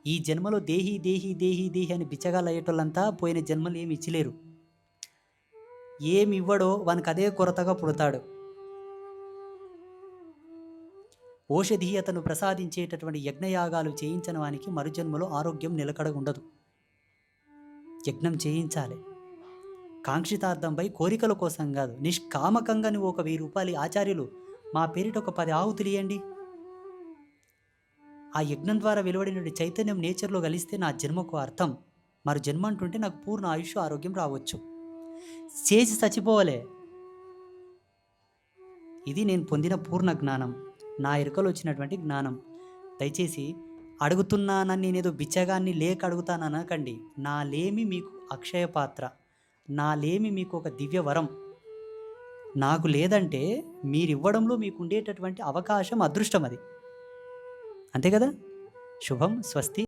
ఈ జన్మలో దేహి దేహి దేహి దేహి అని బిచ్చగాళ్ళు అయ్యేటోళ్ళంతా పోయిన జన్మలు ఏమి ఇచ్చలేరు. ఏమి ఇవ్వడో వానికి అదే కొరతగా పుడతాడు. ఓషధీయతను ప్రసాదించేటటువంటి యజ్ఞయాగాలు చేయించని వానికి మరుజన్మలో ఆరోగ్యం నిలకడగా ఉండదు. యజ్ఞం చేయించాలి. కాంక్షితార్థంపై కోరికల కోసం కాదు, నిష్కామకంగా నువ్వు ఒక 1000 రూపాయలు ఆచార్యులు మా పేరిట ఒక 10 ఆవుతులు ఇయ్యండి. ఆ యజ్ఞం ద్వారా వెలువడిన చైతన్యం నేచర్లో కలిస్తే నా జన్మకు అర్థం. మరి జన్మ అంటుంటే నాకు పూర్ణ ఆయుష్ ఆరోగ్యం రావచ్చు. చేసి చచ్చిపోవలే. ఇది నేను పొందిన పూర్ణ జ్ఞానం, నా ఎరుకలో వచ్చినటువంటి జ్ఞానం. దయచేసి అడుగుతున్నానని నేనేదో బిచ్చగాన్ని లేక అడుగుతాను అనకండి. నా లేమి మీకు అక్షయ పాత్ర, నా లేమి మీకు ఒక దివ్య వరం. నాకు లేదంటే మీరివ్వడంలో మీకు ఉండేటటువంటి అవకాశం, అదృష్టం అది. అంతే కదా. శుభం. స్వస్తి.